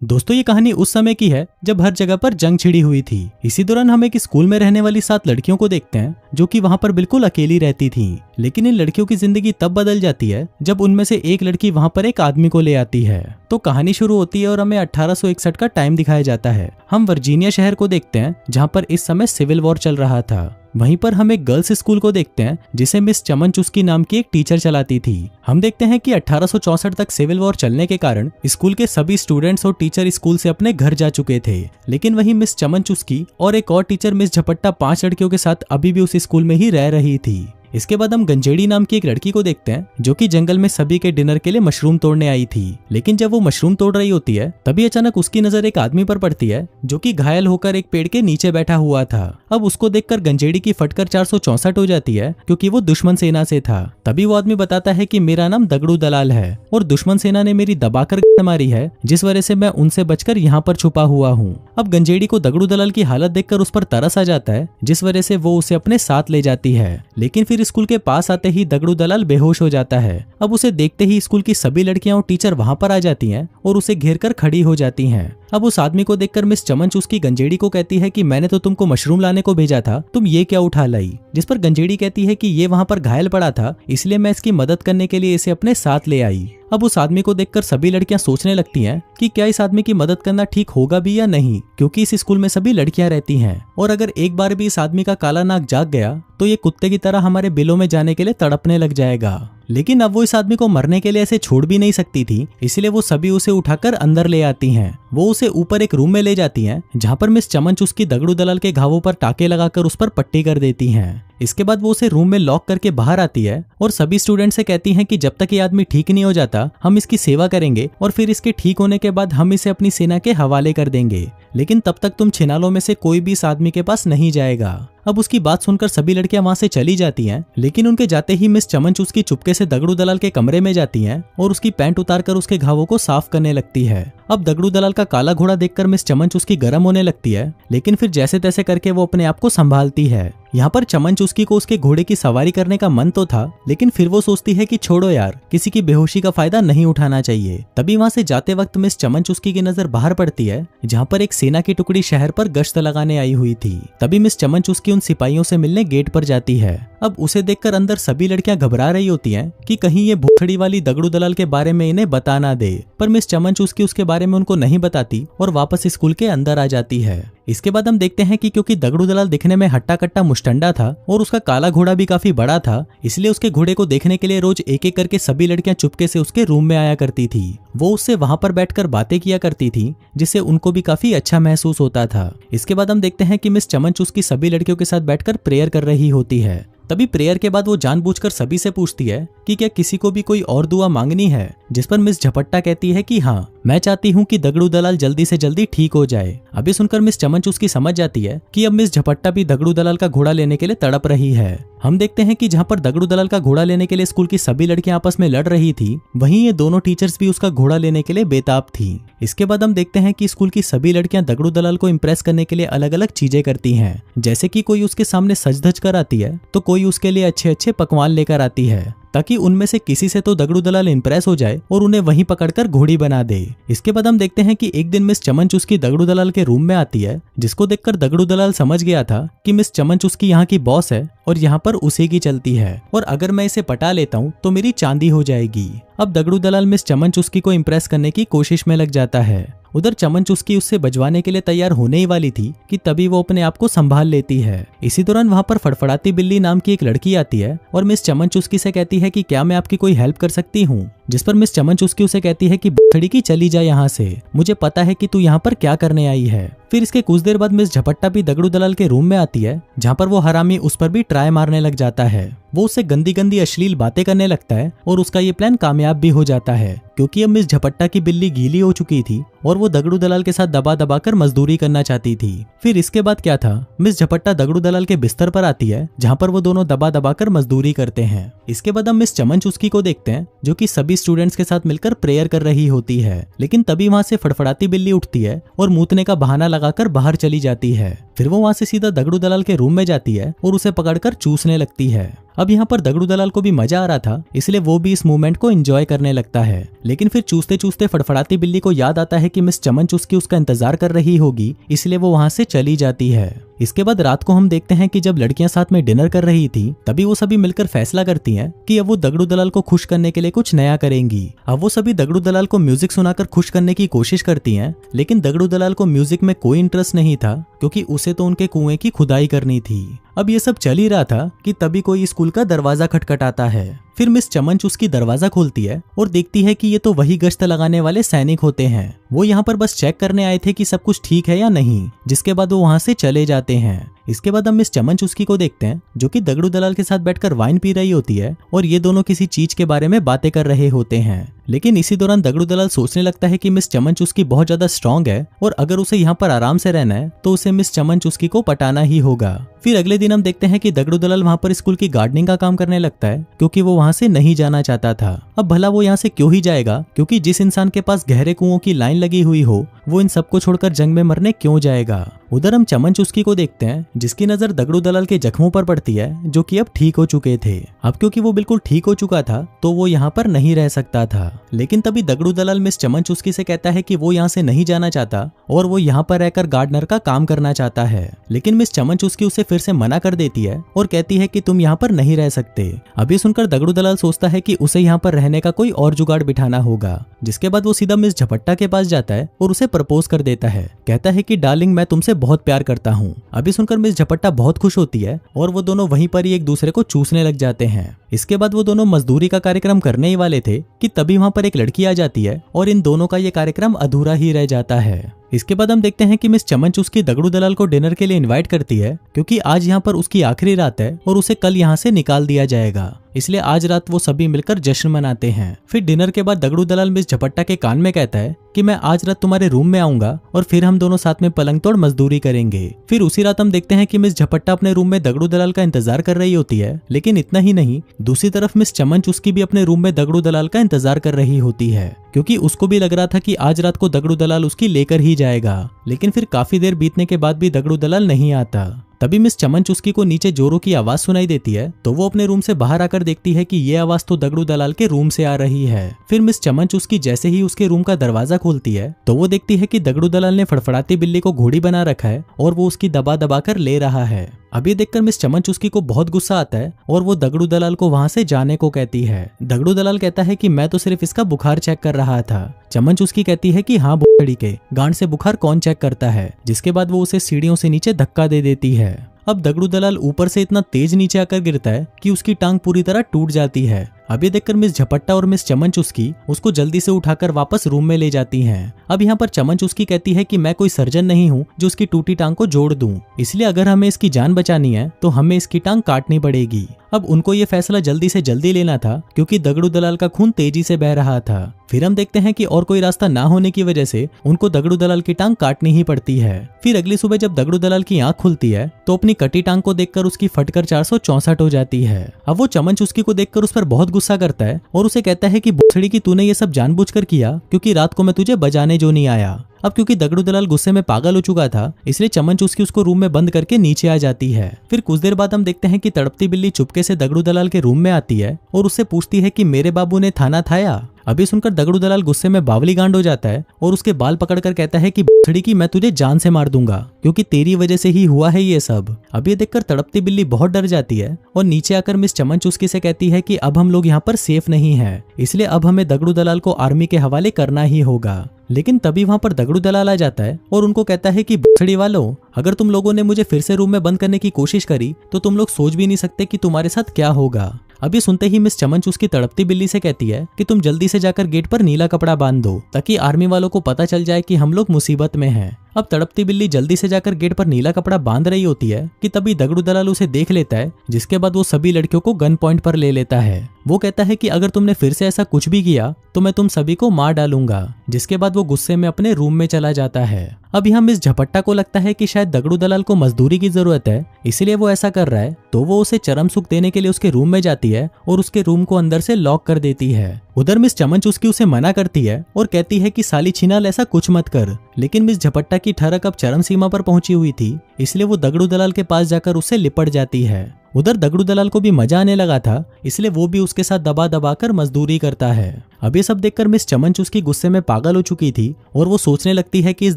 दोस्तों ये कहानी उस समय की है जब हर जगह पर जंग छिड़ी हुई थी। इसी दौरान हम एक स्कूल में रहने वाली 7 लड़कियों को देखते हैं जो कि वहां पर बिल्कुल अकेली रहती थीं। लेकिन इन लड़कियों की जिंदगी तब बदल जाती है जब उनमें से एक लड़की वहां पर एक आदमी को ले आती है। तो कहानी शुरू होती है और हमें 1861 का टाइम दिखाया जाता है। हम वर्जीनिया शहर को देखते हैं जहाँ पर इस समय सिविल वॉर चल रहा था। वहीं पर हम एक गर्ल्स स्कूल को देखते हैं जिसे मिस चमन चुस्की नाम की एक टीचर चलाती थी। हम देखते हैं कि 1864 तक सिविल वॉर चलने के कारण स्कूल के सभी स्टूडेंट्स और टीचर स्कूल से अपने घर जा चुके थे। लेकिन वहीं मिस चमन चुस्की और एक और टीचर मिस झपट्टा 5 लड़कियों के साथ अभी भी उस स्कूल में ही रह रही थी। इसके बाद हम गंजेड़ी नाम की एक लड़की को देखते हैं जो कि जंगल में सभी के डिनर के लिए मशरूम तोड़ने आई थी। लेकिन जब वो मशरूम तोड़ रही होती है तभी अचानक उसकी नजर एक आदमी पर पड़ती है जो कि घायल होकर एक पेड़ के नीचे बैठा हुआ था। अब उसको देखकर गंजेड़ी की फटकर 464 हो जाती है क्योंकि वो दुश्मन सेना से था। तभी वो आदमी बताता है कि मेरा नाम दगड़ू दलाल है और दुश्मन सेना ने मेरी दबाकर मारी है जिस वजह से मैं उनसे बचकर यहाँ पर छुपा हुआ हूँ। अब गंजेड़ी को दगड़ू दलाल की हालत देखकर उस पर तरस आ जाता है जिस वजह से वो उसे अपने साथ ले जाती है। लेकिन फिर स्कूल के पास आते ही दगड़ू दलाल बेहोश हो जाता है। अब उसे देखते ही स्कूल की सभी लड़कियां और टीचर वहां पर आ जाती हैं और उसे घेर कर खड़ी हो जाती हैं। अब उस आदमी को देखकर मिस चमन चुस्की गंजेड़ी को कहती है कि मैंने तो तुमको मशरूम लाने को भेजा था, तुम ये क्या उठा लाई। जिस पर गंजेड़ी कहती है कि ये वहां पर घायल पड़ा था इसलिए मैं इसकी मदद करने के लिए इसे अपने साथ ले आई। अब उस आदमी को देखकर सभी लड़कियां सोचने लगती हैं कि क्या इस आदमी की मदद करना ठीक होगा भी या नहीं, क्योंकि इस स्कूल में सभी लड़कियां रहती हैं और अगर एक बार भी इस आदमी का काला नाक जाग गया तो ये कुत्ते की तरह हमारे बिलों में जाने के लिए तड़पने लग जाएगा। लेकिन अब वो इस आदमी को मरने के लिए ऐसे छोड़ भी नहीं सकती थी, इसलिए वो सभी उसे उठाकर अंदर ले आती हैं। वो उसे ऊपर एक रूम में ले जाती हैं जहाँ पर मिस चमन चुस्की दगड़ू दलाल के घावों पर टाके लगाकर उस पर पट्टी कर देती हैं। इसके बाद वो उसे रूम में लॉक करके बाहर आती है और सभी स्टूडेंट से कहती हैं कि जब तक ये आदमी ठीक नहीं हो जाता हम इसकी सेवा करेंगे और फिर इसके ठीक होने के बाद हम इसे अपनी सेना के हवाले कर देंगे। लेकिन तब तक तुम छिनालों में से कोई भी इस आदमी के पास नहीं जाएगा। अब उसकी बात सुनकर सभी लड़कियां वहां से चली जाती हैं। लेकिन उनके जाते ही मिस चमन चुस्की चुपके से दगड़ू दलाल के कमरे में जाती हैं और उसकी पैंट उतारकर उसके घावों को साफ करने लगती है। अब दगड़ू दलाल का काला घोड़ा देखकर मिस चमन चुस्की गर्म होने लगती है, लेकिन फिर जैसे तैसे करके वो अपने आप को संभालती है। यहाँ पर चमन चुस्की को उसके घोड़े की सवारी करने का मन तो था, लेकिन फिर वो सोचती है कि छोड़ो यार, किसी की बेहोशी का फायदा नहीं उठाना चाहिए। तभी वहां से जाते वक्त मिस चमन चुस्की की नजर बाहर पड़ती है जहाँ पर एक सेना की टुकड़ी शहर पर गश्त लगाने आई हुई थी। तभी मिस चमन चुस्की उन सिपाहियों से मिलने गेट पर जाती है। अब उसे देखकर अंदर सभी लड़कियां घबरा रही होती हैं कि कहीं ये भूखड़ी वाली दगड़ू दलाल के बारे में इन्हें बता ना दे, पर मिस चमन चुस्की उसके बारे में उनको नहीं बताती और वापस स्कूल के अंदर आ जाती है। इसके बाद हम देखते हैं कि क्योंकि दगड़ू दलाल दिखने में हट्टा कट्टा मुस्टंडा था और उसका काला घोड़ा भी काफी बड़ा था, इसलिए उसके घोड़े को देखने के लिए रोज एक एक करके सभी लड़कियां चुपके से उसके रूम में आया करती थी। वो उससे वहां पर बैठकर बातें किया करती थी जिससे उनको भी काफी अच्छा महसूस होता था। इसके बाद हम देखते हैं कि मिस चमन चुस्की सभी लड़कियों के साथ बैठकर प्रेयर कर रही होती है। तभी प्रेयर के बाद वो जानबूझकर सभी से पूछती है कि क्या किसी को भी कोई और दुआ मांगनी है, जिस पर मिस झपट्टा कहती है कि हाँ, मैं चाहती हूँ कि दगड़ू दलाल जल्दी से जल्दी ठीक हो जाए। अभी सुनकर मिस चमन चुस्की समझ जाती है कि अब मिस झपट्टा भी दगड़ू दलाल का घोड़ा लेने के लिए तड़प रही है। हम देखते हैं कि जहाँ पर दगड़ू दलाल का घोड़ा लेने के लिए स्कूल की सभी लड़कियां आपस में लड़ रही थी, वहीं ये दोनों टीचर्स भी उसका घोड़ा लेने के लिए बेताब थी। इसके बाद हम देखते हैं कि स्कूल की सभी लड़कियां दगड़ू दलाल को इम्प्रेस करने के लिए अलग अलग चीजें करती हैं, जैसे कि कोई उसके सामने सज धज कर आती है तो कोई उसके लिए अच्छे अच्छे पकवान लेकर आती है ताकि उनमें से किसी से तो दगड़ू दलाल इंप्रेस हो जाए और उन्हें वहीं पकड़कर घोड़ी बना दे। इसके बाद हम देखते हैं कि एक दिन मिस चमन चुस्की दगड़ू दलाल के रूम में आती है, जिसको देखकर दगड़ू दलाल समझ गया था कि मिस चमन चुस्की यहाँ की बॉस है और यहाँ पर उसी की चलती है और अगर मैं इसे पटा लेता हूँ तो मेरी चांदी हो जाएगी। अब दगड़ू दलाल मिस चमन चुस्की को इम्प्रेस करने की कोशिश में लग जाता है। उधर चमन चुस्की उससे बजवाने के लिए तैयार होने ही वाली थी कि तभी वो अपने आप को संभाल लेती है। इसी दौरान वहां पर फड़फड़ाती बिल्ली नाम की एक लड़की आती है और मिस चमन चुस्की से कहती है कि क्या मैं आपकी कोई हेल्प कर सकती हूँ, जिस पर मिस चमन चुस्की उसे कहती है कि बुखड़ी की चली जा यहाँ से, मुझे पता है कि तू यहाँ पर क्या करने आई है। फिर इसके कुछ देर बाद मिस झपट्टा भी दगड़ू दलाल के रूम में आती है जहाँ पर वो हरामी उस पर भी ट्राई मारने लग जाता है। वो उससे गंदी गंदी अश्लील बातें करने लगता है और उसका ये प्लान कामयाब भी हो जाता है क्योंकि अब मिस झपट्टा की बिल्ली गीली हो चुकी थी और वो दगड़ू दलाल के साथ दबा दबा कर मजदूरी करना चाहती थी। फिर इसके बाद क्या था, मिस झपट्टा दगड़ू दलाल के बिस्तर पर आती है जहाँ पर वो दोनों दबा दबा कर मजदूरी करते हैं। इसके बाद हम मिस चमन चुस्की को देखते हैं जो कि सभी स्टूडेंट्स के साथ मिलकर प्रेयर कर रही होती है, लेकिन तभी वहां से फड़फड़ाती बिल्ली उठती है और मूतने का बहाना लगाकर बाहर चली जाती है। फिर वो वहां से सीधा दगड़ू दलाल के रूम में जाती है और उसे पकड़कर चूसने लगती है। अब यहाँ पर दगड़ू दलाल को भी मजा आ रहा था, इसलिए वो भी इस मूवमेंट को एंजॉय करने लगता है। लेकिन फिर चूसते चूसते फड़फड़ाती बिल्ली को याद आता है कि मिस चमन चुस्की उसका इंतजार कर रही होगी, इसलिए वो वहां से चली जाती है। इसके बाद रात को हम देखते हैं कि जब लड़कियां साथ में डिनर कर रही थी, तभी वो सभी मिलकर फैसला करती हैं कि अब वो दगड़ू दलाल को खुश करने के लिए कुछ नया करेंगी। अब वो सभी दगड़ू दलाल को म्यूजिक सुनाकर खुश करने की कोशिश करती हैं, लेकिन दगड़ू दलाल को म्यूजिक में कोई इंटरेस्ट नहीं था, क्योंकि उसे तो उनके कुएं की खुदाई करनी थी। अब ये सब चल ही रहा था कि तभी कोई स्कूल का दरवाजा खटखटाता है। फिर मिस चमन चुस्की दरवाजा खोलती है और देखती है कि ये तो वही गश्त लगाने वाले सैनिक होते हैं। वो यहाँ पर बस चेक करने आए थे कि सब कुछ ठीक है या नहीं, जिसके बाद वो वहां से चले जाते हैं। इसके बाद हम मिस चमन चुस्की को देखते हैं, जो कि दगड़ू दलाल के साथ बैठकर वाइन पी रही होती है और ये दोनों किसी चीज के बारे में बातें कर रहे होते हैं। लेकिन इसी दौरान दगड़ू दलाल सोचने लगता है कि मिस चमन चुस्की बहुत ज्यादा स्ट्रांग है और अगर उसे यहाँ पर आराम से रहना है तो उसे मिस चमन चुस्की को पटाना ही होगा। फिर अगले दिन हम देखते हैं कि दगड़ू दलाल वहाँ पर स्कूल की गार्डनिंग का काम करने लगता है, क्योंकि वो वहाँ से नहीं जाना चाहता था। अब भला वो यहाँ से क्यों ही जाएगा, क्योंकि जिस इंसान के पास गहरे कुओं की लाइन लगी हुई हो, वो इन सबको छोड़कर जंग में मरने क्यों जाएगा। उधर हम चमन चुस्की को देखते हैं, जिसकी नजर दगड़ू दलाल के जख्मों पर पड़ती है, जो कि अब ठीक हो चुके थे। अब क्योंकि वो बिल्कुल ठीक हो चुका था तो वो यहाँ पर नहीं रह सकता था। लेकिन तभी दगड़ू दलाल मिस चमन चुस्की से कहता है कि वो यहाँ से नहीं जाना चाहता और वो यहाँ पर रहकर गार्डनर का काम करना चाहता है। लेकिन मिस चमन चुस्की उसे फिर से मना कर देती है और कहती है कि तुम यहाँ पर नहीं रह सकते। अभी सुनकर दगड़ू दलाल सोचता है कि उसे यहाँ पर रहने का कोई और जुगाड़ बिठाना होगा, जिसके बाद वो सीधा मिस झपट्टा के पास जाता है और उसे प्रपोज कर देता है। कहता है कि डार्लिंग, मैं तुमसे बहुत प्यार करता हूँ। अभी सुनकर मिस झपट्टा बहुत खुश होती है और वो दोनों वहीं पर ही एक दूसरे को चूसने लग जाते हैं। इसके बाद वो दोनों मजदूरी का कार्यक्रम करने ही वाले थे कि तभी वहां पर एक लड़की आ जाती है और इन दोनों का ये कार्यक्रम अधूरा ही रह जाता है। इसके बाद हम देखते हैं कि मिस चमन चुस्की दगड़ू दलाल को डिनर के लिए इनवाइट करती है, क्योंकि आज यहाँ पर उसकी आखिरी रात है और उसे कल यहाँ से निकाल दिया जाएगा। इसलिए आज रात वो सभी मिलकर जश्न मनाते हैं। फिर डिनर के बाद दगड़ू दलाल मिस झपट्टा के कान में कहता है कि मैं आज रात तुम्हारे रूम में आऊंगा और फिर हम दोनों साथ में पलंग तोड़ मजदूरी करेंगे। फिर उसी रात हम देखते हैं कि मिस झपट्टा अपने रूम में दगड़ू दलाल का इंतजार कर रही होती है। लेकिन इतना ही नहीं, दूसरी तरफ मिस चमन चुस्की भी अपने रूम में दगड़ू दलाल का इंतजार कर रही होती है, क्योंकि उसको भी लग रहा था कि आज रात को दगड़ू दलाल उसकी लेकर ही जाएगा। लेकिन फिर काफी देर बीतने के बाद भी दगड़ू दलाल नहीं आता। तभी मिस चमन चुस्की को नीचे जोरों की आवाज सुनाई देती है, तो वो अपने रूम से बाहर आकर देखती है कि ये आवाज तो दगड़ू दलाल के रूम से आ रही है। फिर मिस चमन चुस्की जैसे ही उसके रूम का दरवाजा खोलती है तो वो देखती है कि दगड़ू दलाल ने फड़फड़ाती बिल्ली को घोड़ी बना रखा है और वो उसकी दबा दबा कर ले रहा है। अब ये देखकर मिस चमन चुस्की को बहुत गुस्सा आता है और वो दगड़ू दलाल को वहां से जाने को कहती है। दगड़ू दलाल कहता है कि मैं तो सिर्फ इसका बुखार चेक कर रहा था। चमन चुस्की कहती है कि हाँ बुखड़ी के गांड से बुखार कौन चेक करता है, जिसके बाद वो उसे सीढ़ियों से नीचे धक्का दे देती है। अब दगड़ू दलाल ऊपर से इतना तेज नीचे आकर गिरता है कि उसकी टांग पूरी तरह टूट जाती है। अब ये देखकर मिस झपट्टा और मिस चमन चुस्की उसको जल्दी से उठाकर वापस रूम में ले जाती हैं। अब यहाँ पर चमन चुस्की कहती है कि मैं कोई सर्जन नहीं हूँ जो उसकी टूटी टांग को जोड़ दूं, इसलिए अगर हमें इसकी जान बचानी है तो हमें इसकी टांग काटनी पड़ेगी। अब उनको ये फैसला जल्दी से जल्दी लेना था, क्योंकि दगड़ू दलाल का खून तेजी से बह रहा था। फिर हम देखते हैं कि और कोई रास्ता ना होने की वजह से उनको दगड़ू दलाल की टांग काटनी ही पड़ती है। फिर अगली सुबह जब दगड़ू दलाल की आंख खुलती है तो अपनी कटी टांग को देखकर उसकी फटकर 464 हो जाती है। अब वो चमन चुस्की को देखकर उस पर बहुत गुस्सा करता है और उसे कहता है कि भोसड़ी की तूने ये सब जानबूझकर किया, क्योंकि रात को मैं तुझे बजाने जो नहीं आया। अब क्योंकि दगड़ू दलाल गुस्से में पागल हो चुका था, इसलिए चमन चुस्की उसको रूम में बंद करके नीचे आ जाती है। फिर कुछ देर बाद हम देखते हैं कि तड़पती बिल्ली चुपके से दगड़ू दलाल के रूम में आती है और उससे पूछती है कि मेरे बाबू ने थाना थाया। अभी सुनकर दगड़ू दलाल गुस्से में बावली गांड हो जाता है और उसके बाल पकड़कर कहता है कि भोसड़ी की मैं तुझे जान से मार दूंगा, क्योंकि तेरी वजह से ही हुआ है ये सब। अब ये देखकर तड़पती बिल्ली बहुत डर जाती है और नीचे आकर मिस चमन चुस्की से कहती है कि अब हम लोग यहाँ पर सेफ नहीं है, इसलिए अब हमें दगड़ू दलाल को आर्मी के हवाले करना ही होगा। लेकिन तभी वहां पर दगड़ू दलाल आ जाता है और उनको कहता है कि भोसड़ी वालों, अगर तुम लोगों ने मुझे फिर से रूम में बंद करने की कोशिश करी तो तुम लोग सोच भी नहीं सकते कि तुम्हारे साथ क्या होगा। अभी सुनते ही मिस चमन चुस्की तड़पती बिल्ली से कहती है कि तुम जल्दी से जाकर गेट पर नीला कपड़ा बांध दो, ताकि आर्मी वालों को पता चल जाए कि हम लोग मुसीबत में हैं। अब तड़पती बिल्ली जल्दी से जाकर गेट पर नीला कपड़ा बांध रही होती है कि तभी दगड़ू दलाल उसे देख लेता है, जिसके बाद वो सभी लड़कियों को गन पॉइंट पर ले लेता है। वो कहता है कि अगर तुमने फिर से ऐसा कुछ भी किया तो मैं तुम सभी को मार डालूंगा, जिसके बाद वो गुस्से में अपने रूम में चला जाता है। अब यहाँ मिस झपट्टा को लगता है कि शायद दगड़ू दलाल को मजदूरी की जरूरत है, इसलिए वो ऐसा कर रहा है, तो वो उसे चरम सुख देने के लिए उसके रूम में जाती है और उसके रूम को अंदर से लॉक कर देती है। उधर मिस चमन चुस्की उसे मना करती है और कहती है कि साली छिनाल ऐसा कुछ मत कर, लेकिन मिस झपट्टा की ठरक अब चरम सीमा पर पहुंची हुई थी, इसलिए वो दगड़ू दलाल के पास जाकर उससे लिपट जाती है। उधर दगड़ू दलाल को भी मजा आने लगा था, इसलिए वो भी उसके साथ दबा दबा कर मजदूरी करता है। अब ये सब देखकर मिस चमन चुस्की गुस्से में पागल हो चुकी थी और वो सोचने लगती है कि इस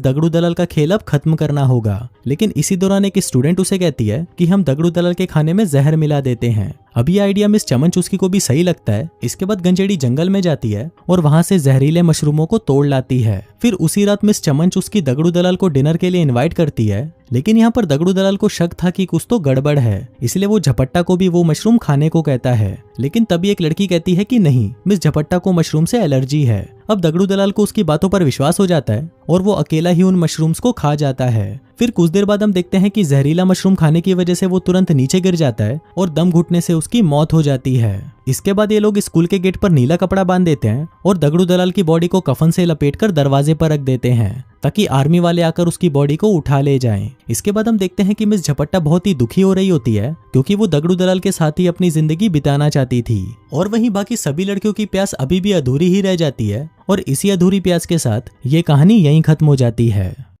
दगड़ू दलाल का खेल अब खत्म करना होगा। लेकिन इसी दौरान एक स्टूडेंट उसे कहती है कि हम दगड़ू दलाल के खाने में जहर मिला देते हैं। अब ये आइडिया मिस चमन चुस्की को भी सही लगता है। इसके बाद गंजेड़ी जंगल में जाती है और वहां से जहरीले मशरूमों को तोड़ लाती है। फिर उसी रात मिस चमन चुस्की दगड़ू दलाल को डिनर के लिए इनवाइट करती है, लेकिन यहाँ पर दगड़ू दलाल को शक था कि कुछ तो गड़बड़ है, इसलिए वो झपट्टा को भी वो मशरूम खाने को कहता है। लेकिन तभी एक लड़की कहती है कि नहीं, मिस झपट्टा को मशरूम से एलर्जी है। अब दगड़ू दलाल को उसकी बातों पर विश्वास हो जाता है और वो अकेला ही उन मशरूम्स को खा जाता है। फिर कुछ देर बाद हम देखते हैं कि जहरीला मशरूम खाने की वजह से वो तुरंत नीचे गिर जाता है और दम घुटने से उसकी मौत हो जाती है। इसके बाद ये लोग स्कूल के गेट पर नीला कपड़ा बांध देते हैं और दगड़ू दलाल की बॉडी को कफन से लपेटकर दरवाजे पर रख देते हैं ताकि आर्मी वाले आकर उसकी बॉडी को उठा ले जाएं। इसके बाद हम देखते हैं कि मिस झपट्टा बहुत ही दुखी हो रही होती है क्योंकि वो दगड़ू दलाल के साथ ही अपनी जिंदगी बिताना चाहती थी और वहीं बाकी सभी लड़कियों की प्यास अभी भी अधूरी ही रह जाती है और इसी अधूरी प्यास के साथ ये कहानी यहीं खत्म हो जाती है।